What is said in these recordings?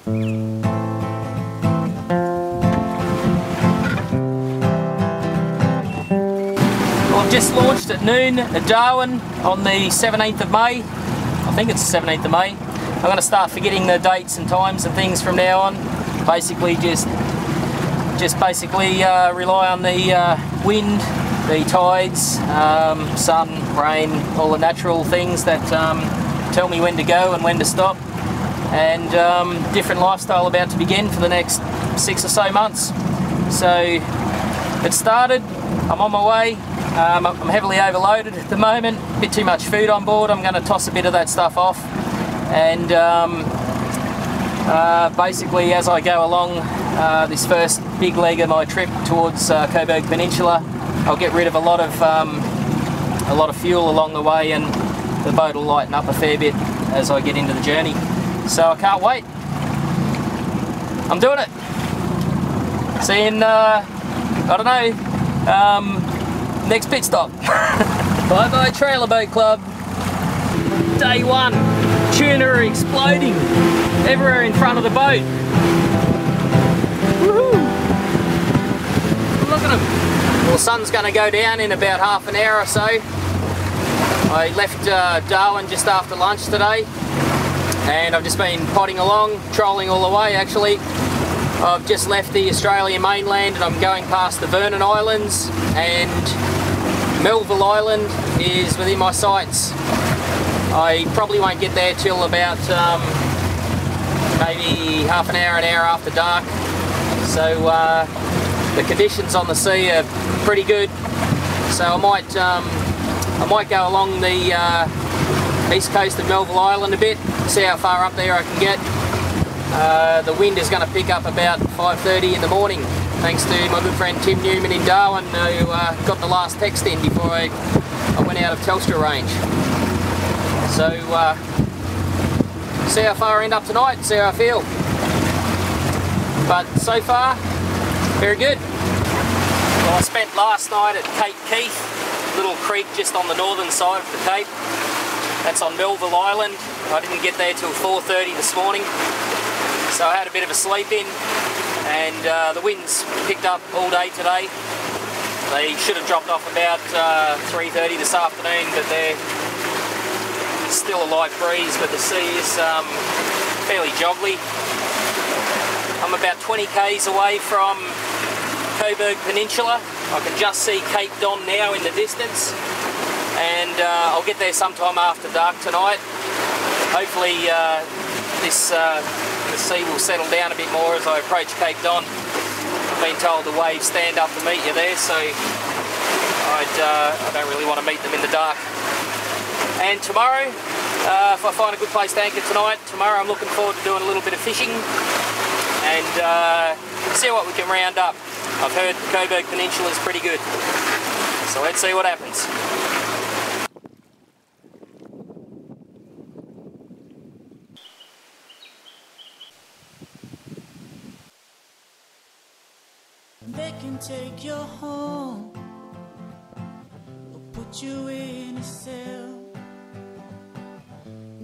Well, I've just launched at noon at Darwin on the 17th of May. I think it's the 17th of May. I'm going to start forgetting the dates and times and things from now on. Basically just basically rely on the wind, the tides, sun, rain, all the natural things that tell me when to go and when to stop. And different lifestyle about to begin for the next 6 or so months. So it started, I'm on my way. I'm heavily overloaded at the moment, a bit too much food on board. I'm going to toss a bit of that stuff off, and basically as I go along this first big leg of my trip towards Coburg Peninsula, I'll get rid of a lot of fuel along the way, and the boat will lighten up a fair bit as I get into the journey. So I can't wait. I'm doing it. See you in, I don't know, next pit stop. Bye bye Trailer Boat Club. Day one. Tuna are exploding everywhere in front of the boat. Woohoo! Look at them. Well, the sun's going to go down in about half an hour or so. I left Darwin just after lunch today, and I've just been potting along, trolling all the way actually. I've just left the Australian mainland and I'm going past the Vernon Islands, and Melville Island is within my sights. I probably won't get there till about maybe half an hour after dark. So the conditions on the sea are pretty good. So I might go along the east coast of Melville Island a bit, see how far up there I can get. The wind is going to pick up about 5:30 in the morning, thanks to my good friend Tim Newman in Darwin, who got the last text in before I went out of Telstra range. So see how far I end up tonight, see how I feel. But so far, very good. Well, I spent last night at Cape Keith, a little creek just on the northern side of the Cape. That's on Melville Island. I didn't get there till 4:30 this morning. So I had a bit of a sleep in, and the winds picked up all day today. They should have dropped off about 3:30 this afternoon, but they're still a light breeze, but the sea is fairly joggly. I'm about 20 k's away from Coburg Peninsula. I can just see Cape Don now in the distance, and I'll get there sometime after dark tonight. Hopefully the sea will settle down a bit more as I approach Cape Don. I've been told the waves stand up to meet you there, so I don't really want to meet them in the dark. And tomorrow, if I find a good place to anchor tonight, tomorrow I'm looking forward to doing a little bit of fishing and see what we can round up. I've heard the Coburg Peninsula is pretty good, so let's see what happens. They can take you home or put you in a cell,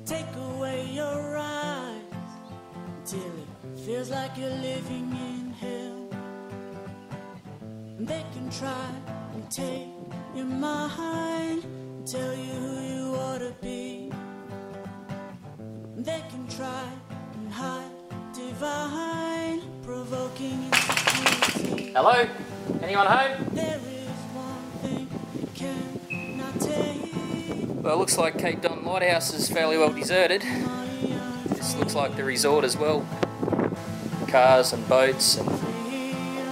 take away your eyes until it feels like you're living in hell. They can try and take your mind and tell you who you ought to be. They can try and hide divine, provoking insecurity. Hello? Anyone home? There is one thing you cannot take. Well, it looks like Cape Don Lighthouse is fairly well deserted. This looks like the resort as well. Cars and boats and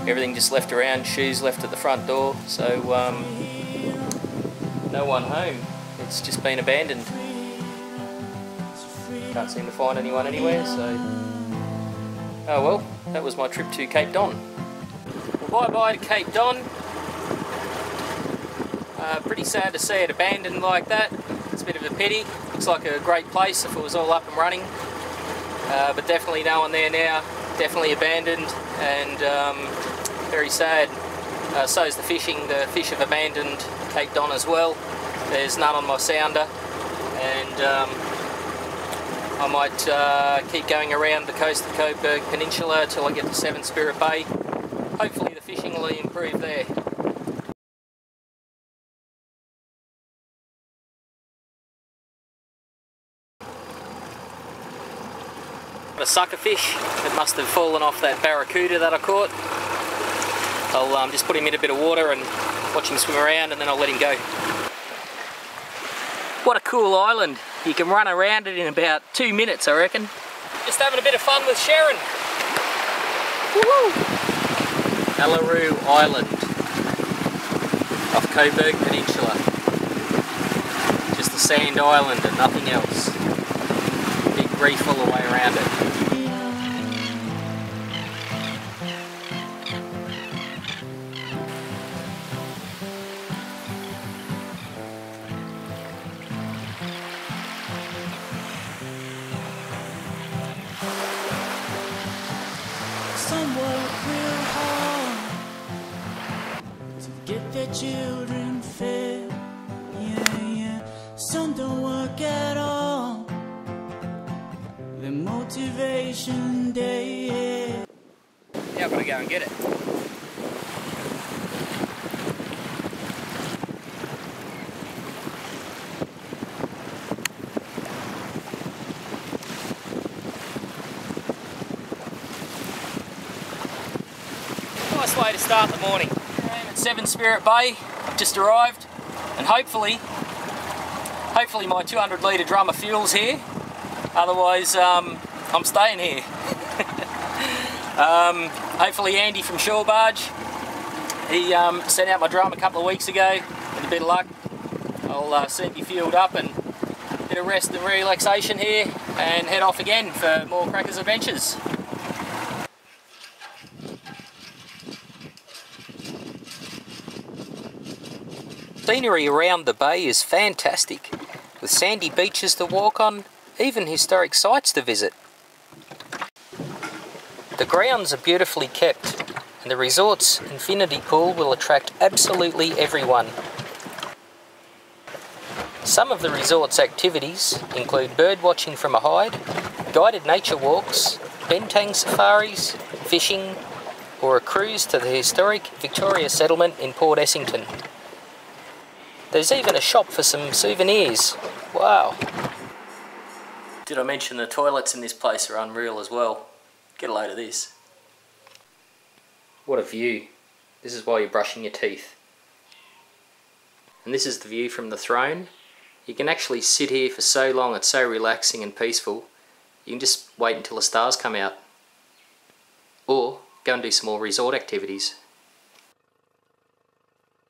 everything just left around, shoes left at the front door, so no one home. It's just been abandoned. Can't seem to find anyone anywhere, so oh well, that was my trip to Cape Don. Well, bye-bye to Cape Don. Pretty sad to see it abandoned like that. It's a bit of a pity. Looks like a great place if it was all up and running. But definitely no one there now. Definitely abandoned, and very sad. So is the fishing. The fish have abandoned Cape Don as well. There's none on my sounder, and I might keep going around the coast of the Coburg Peninsula till I get to Seven Spirit Bay. Hopefully the fishing will improve there. A sucker fish that must have fallen off that barracuda that I caught. I'll just put him in a bit of water and watch him swim around, and then I'll let him go. What a cool island. You can run around it in about 2 minutes, I reckon. Just having a bit of fun with Sharon. Woohoo! Alaroo Island off Coburg Peninsula. Just a sand island and nothing else. Big reef all the way around it. Some work real hard to get their children fed. Yeah. Some don't work at all. The motivation day. Yeah, I've got to go and get it. Nice way to start the morning. I'm at Seven Spirit Bay. I've just arrived, and hopefully my 200 litre drum of fuel's here. Otherwise, I'm staying here. Hopefully Andy from Shore Barge, he sent out my drum a couple of weeks ago. With a bit of luck, I'll soon be fueled up and a bit of rest and relaxation here, and head off again for more Crackers adventures. Scenery around the bay is fantastic, with sandy beaches to walk on, even historic sites to visit. The grounds are beautifully kept, and the resort's infinity pool will attract absolutely everyone. Some of the resort's activities include bird watching from a hide, guided nature walks, bentang safaris, fishing, or a cruise to the historic Victoria settlement in Port Essington. There's even a shop for some souvenirs. Wow. Did I mention the toilets in this place are unreal as well? Get a load of this. What a view. This is while you're brushing your teeth. And this is the view from the throne. You can actually sit here for so long, it's so relaxing and peaceful. You can just wait until the stars come out. Or go and do some more resort activities.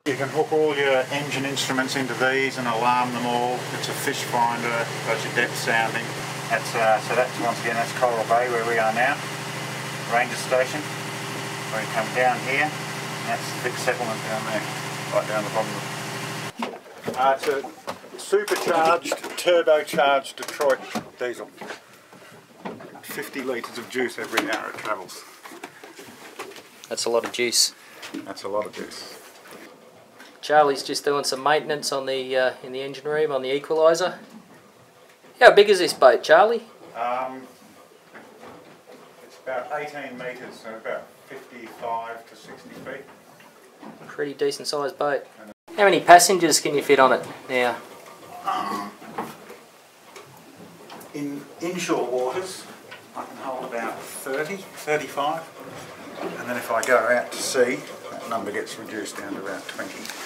You can hook all your engine instruments into these and alarm them all. It's a fish finder, does your depth sounding. So that's once again, that's Coral Bay where we are now. Ranger station. Where you come down here, and that's the big settlement down there, right down the bottom. It's a supercharged, turbocharged Detroit diesel. 50 litres of juice every hour it travels. That's a lot of juice. That's a lot of juice. Charlie's just doing some maintenance on the in the engine room on the equaliser. How big is this boat, Charlie? It's about 18 metres, so about 55 to 60 feet. Pretty decent sized boat. How many passengers can you fit on it now? In inshore waters, I can hold about 30, 35. And then if I go out to sea, that number gets reduced down to around 20.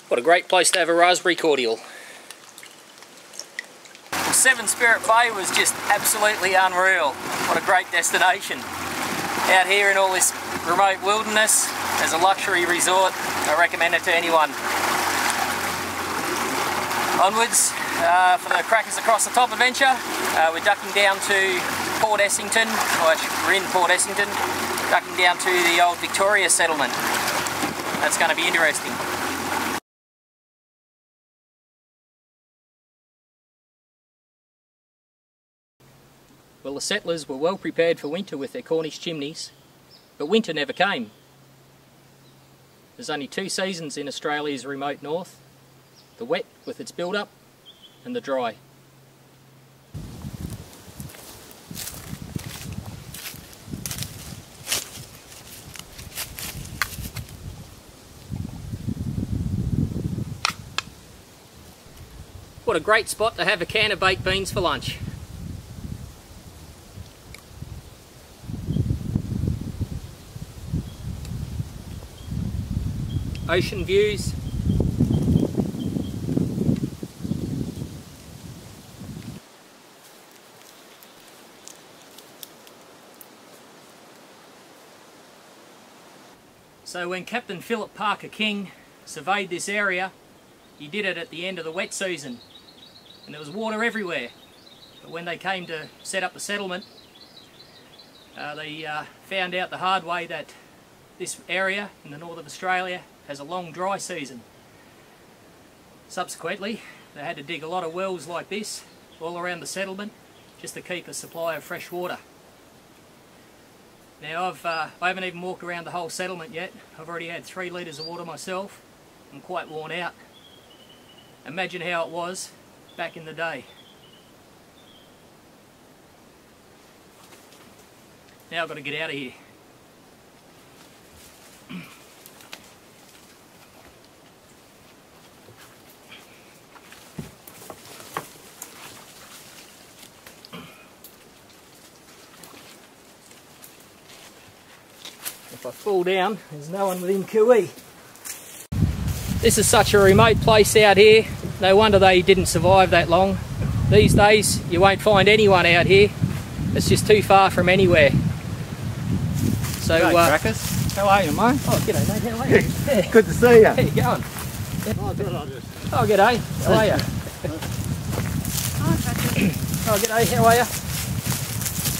What a great place to have a raspberry cordial. Well, Seven Spirit Bay was just absolutely unreal. What a great destination. Out here in all this remote wilderness, as a luxury resort, I recommend it to anyone. Onwards for the Crackers Across the Top adventure. We're ducking down to Port Essington, or we're in Port Essington, ducking down to the old Victoria settlement. That's going to be interesting. Well, the settlers were well prepared for winter with their Cornish chimneys, but winter never came. There's only two seasons in Australia's remote north: the wet with its build-up and the dry. What a great spot to have a can of baked beans for lunch. Ocean views. So when Captain Philip Parker King surveyed this area, he did it at the end of the wet season, and there was water everywhere. But when they came to set up the settlement, they found out the hard way that this area in the north of Australia has a long dry season. Subsequently, they had to dig a lot of wells like this all around the settlement just to keep a supply of fresh water. Now I haven't even walked around the whole settlement yet. I've already had 3 litres of water myself. I'm quite worn out. Imagine how it was back in the day. Now I've got to get out of here. If I fall down, there's no one within QE. This is such a remote place out here. No wonder they didn't survive that long. These days, you won't find anyone out here. It's just too far from anywhere. So, G'day, Crackers. How are you, mate? Oh, g'day, mate. How are you? Yeah. Good to see you. How you going? Oh, good. I just... Oh, g'day. How are you? Oh, g'day. How are you?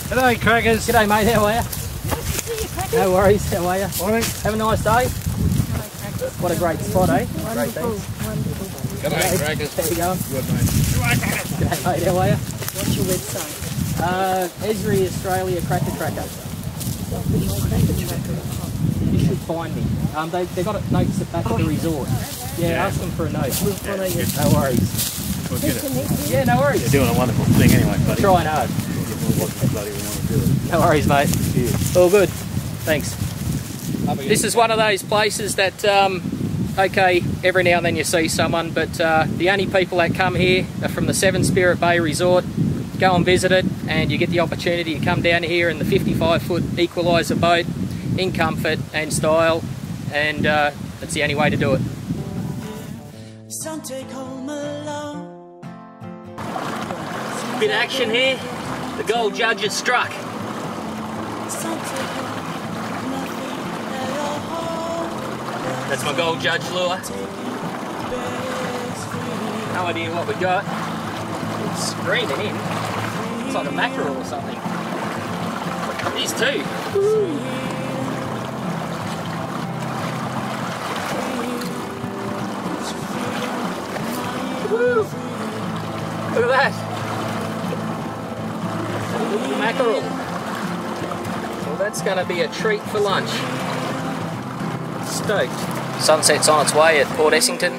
G'day, Crackers. G'day, mate. How are you? No worries. How are you? Morning. Have a nice day. What a great spot, eh? Great, thanks. G'day, Crackers. How you going? Good, mate. G'day, mate. How are you? What's your website? Esri Australia Cracker Tracker. You should find me. They got it notes back at the resort. Yeah, ask them for a note. We'll follow you. No worries. We'll get it. Yeah, no worries. You're doing a wonderful thing anyway, buddy. Trying hard. Bloody want to do it. No worries, mate. Cheers. All good. Thanks. This is one of those places that, okay, every now and then you see someone, but the only people that come here are from the Seven Spirit Bay Resort. Go and visit it, and you get the opportunity to come down here in the 55-foot equaliser boat in comfort and style, and that's the only way to do it. Some take home alone. Bit of action here. The gold judge has struck. Some take home nothing at all. That's my gold judge lure. No idea what we got. It's green and in. It's like a mackerel or something. These two. Woo. Look at that. Little mackerel. Well, that's going to be a treat for lunch. Stoked. Sunset's on its way at Port Essington.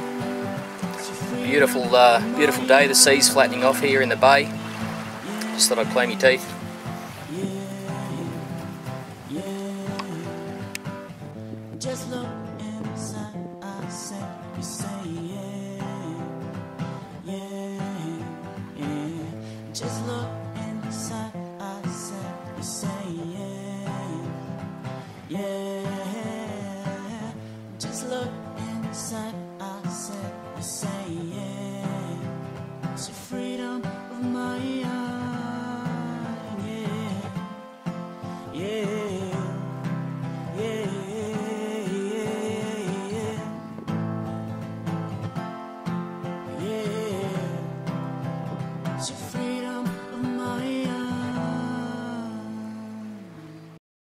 Beautiful, beautiful day. The sea's flattening off here in the bay. Just thought I'd clean my teeth. Just look inside, I said, you say, yeah. Just look inside, I said, you say, yeah. Just look inside.